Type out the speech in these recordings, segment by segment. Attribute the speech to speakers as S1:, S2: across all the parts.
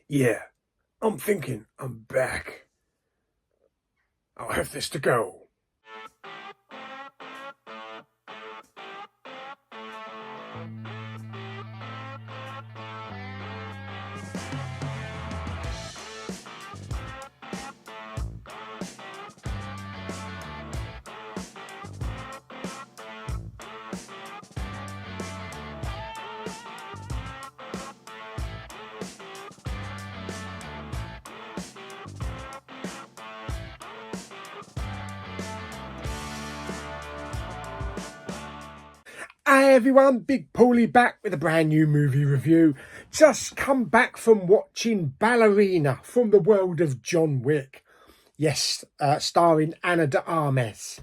S1: Yeah, I'm thinking I'm back. I'll have this to go. Hi everyone, Big Pauly back with a brand new movie review. Just come back from watching Ballerina from the world of John Wick. Yes, starring Anna de Armas.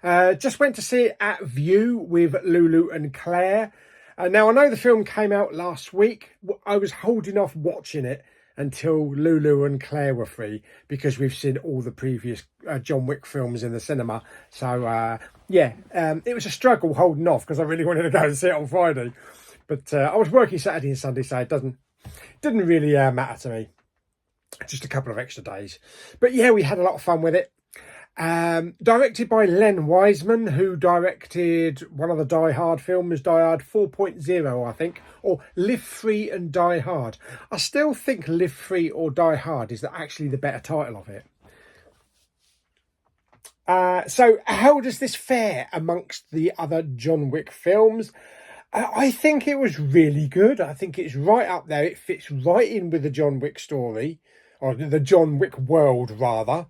S1: Just went to see it at View with Lulu and Claire. Now, I know the film came out last week. I was holding off watching it until Lulu and Claire were free because we've seen all the previous John Wick films in the cinema. So, yeah, it was a struggle holding off because I really wanted to go and see it on Friday. But I was working Saturday and Sunday, so it didn't really matter to me. Just a couple of extra days. But yeah, we had a lot of fun with it. Directed by Len Wiseman, who directed one of the Die Hard films, Die Hard 4.0, I think, or Live Free and Die Hard. I still think Live Free or Die Hard is actually the better title of it. So how does this fare amongst the other John Wick films? I think it was really good. I think it's right up there. It fits right in with the John Wick story, or the John Wick world, rather.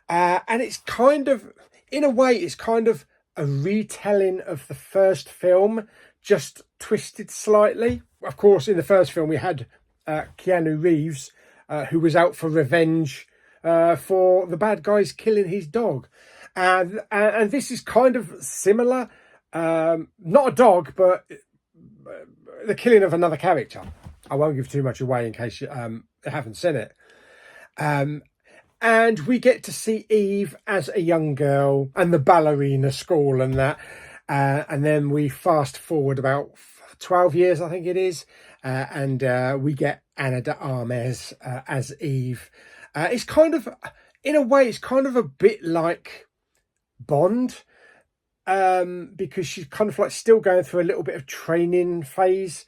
S1: And it's kind of, in a way, it's kind of a retelling of the first film, just twisted slightly. Of course, in the first film, we had Keanu Reeves, who was out for revenge for the bad guys killing his dog. And this is kind of similar. Not a dog, but the killing of another character. I won't give too much away in case you haven't seen it. And we get to see Eve as a young girl and the ballerina school and that. And then we fast forward about 12 years, I think it is. And we get Anna de Armas as Eve. It's kind of, in a way, it's kind of a bit like Bond. Because she's kind of like still going through a little bit of training phase.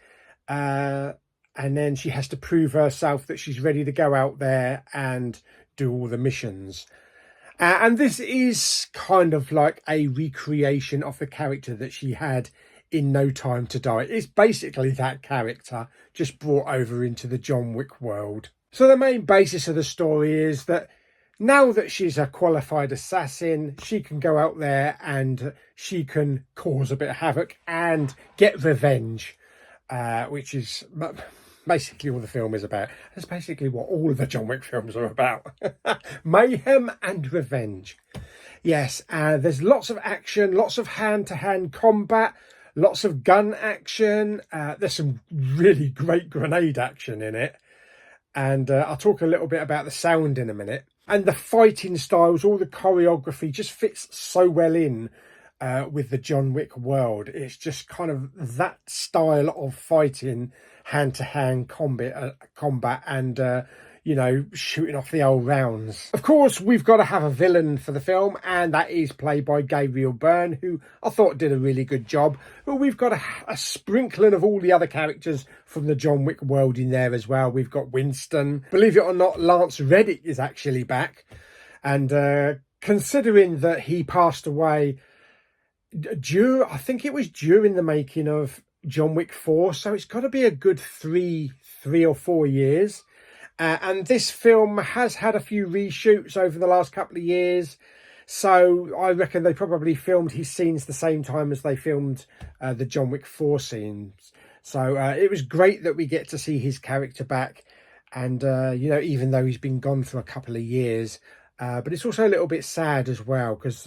S1: And then she has to prove herself that she's ready to go out there and do all the missions. And this is kind of like a recreation of the character that she had in No Time to Die. It's basically that character just brought over into the John Wick world. So the main basis of the story is that now that she's a qualified assassin, she can go out there and she can cause a bit of havoc and get revenge, which is basically what the film is about. That's basically what all of the John Wick films are about. Mayhem and revenge. Yes, there's lots of action, lots of hand-to-hand combat, lots of gun action. There's some really great grenade action in it. And I'll talk a little bit about the sound in a minute. And the fighting styles, all the choreography just fits so well in with the John Wick world. It's just kind of that style of fighting, hand-to-hand combat and, you know, shooting off the old rounds. Of course, we've got to have a villain for the film, and that is played by Gabriel Byrne, who I thought did a really good job. But we've got a sprinkling of all the other characters from the John Wick world in there as well. We've got Winston. Believe it or not, Lance Reddick is actually back. And considering that he passed away I think it was during the making of John Wick 4, so it's got to be a good three or 4 years. And this film has had a few reshoots over the last couple of years. So I reckon they probably filmed his scenes the same time as they filmed the John Wick 4 scenes. So it was great that we get to see his character back. And, you know, even though he's been gone for a couple of years. But it's also a little bit sad as well because,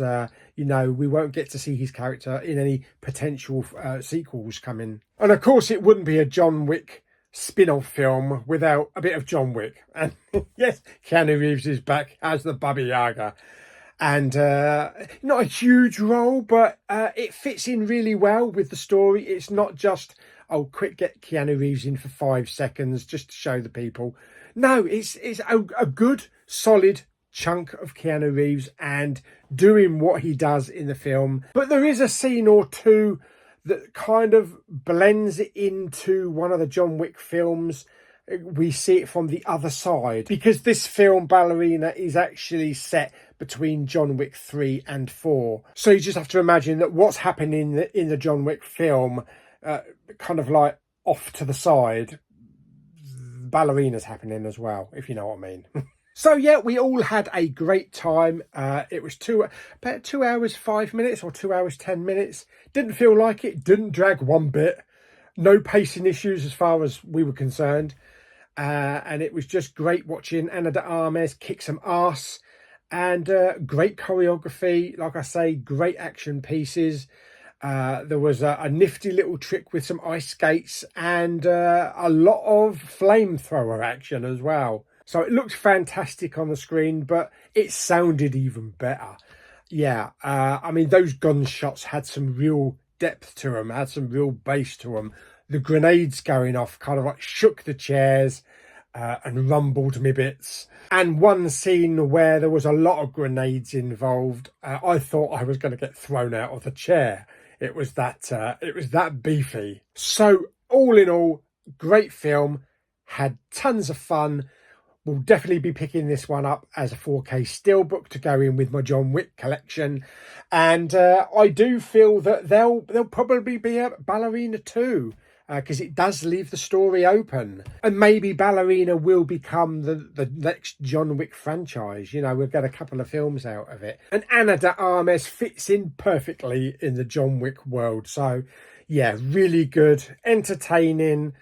S1: you know, we won't get to see his character in any potential sequels coming. And, of course, it wouldn't be a John Wick spin-off film without a bit of John Wick. And, yes, Keanu Reeves is back as the Baba Yaga. And not a huge role, but it fits in really well with the story. It's not just oh, quick, get Keanu Reeves in for 5 seconds just to show the people. No, it's a good, solid chunk of Keanu Reeves and doing what he does in the film. But there is a scene or two that kind of blends into one of the John Wick films. We see it from the other side, because this film, Ballerina, is actually set between John Wick 3 and 4. So you just have to imagine that what's happening in the John Wick film, kind of like off to the side, Ballerina's happening as well, if you know what I mean. So yeah, we all had a great time. It was about 2 hours 5 minutes or 2 hours 10 minutes. Didn't feel like it, didn't drag one bit. No pacing issues as far as we were concerned. And it was just great watching Ana de Armas kick some ass, and great choreography. Like I say, great action pieces. There was a nifty little trick with some ice skates and a lot of flamethrower action as well. So it looked fantastic on the screen, but it sounded even better. Yeah, I mean, those gunshots had some real depth to them, had some real bass to them. The grenades going off kind of like shook the chairs and rumbled me bits. And one scene where there was a lot of grenades involved, I thought I was going to get thrown out of the chair. It was that beefy. So all in all, great film, had tons of fun. Will definitely be picking this one up as a 4K steelbook to go in with my John Wick collection. And I do feel that there'll probably be a Ballerina 2, because it does leave the story open. And maybe Ballerina will become the next John Wick franchise. You know, we'll get a couple of films out of it. And Ana de Armas fits in perfectly in the John Wick world. So yeah, really good, entertaining,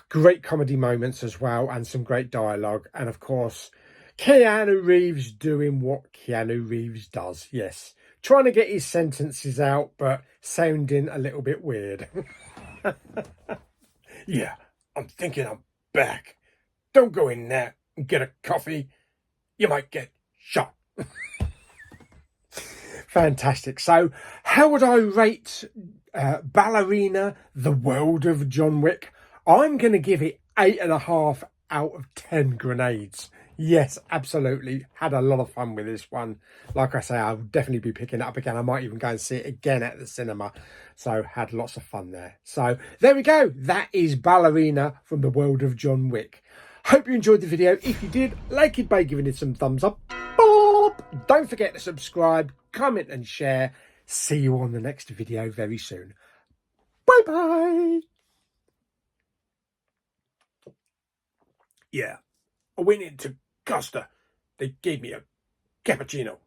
S1: great comedy moments as well, and some great dialogue. And of course, Keanu Reeves doing what Keanu Reeves does. Yes, trying to get his sentences out, but sounding a little bit weird. Yeah, I'm thinking I'm back. Don't go in there and get a coffee. You might get shot. Fantastic. So how would I rate Ballerina, the world of John Wick? I'm going to give it 8.5 out of 10 grenades. Yes, absolutely. Had a lot of fun with this one. Like I say, I'll definitely be picking it up again. I might even go and see it again at the cinema. So had lots of fun there. So there we go. That is Ballerina from the world of John Wick. Hope you enjoyed the video. If you did, like it by giving it some thumbs up. Boop. Don't forget to subscribe, comment and share. See you on the next video very soon. Bye-bye. Yeah, I went into Costa. They gave me a cappuccino.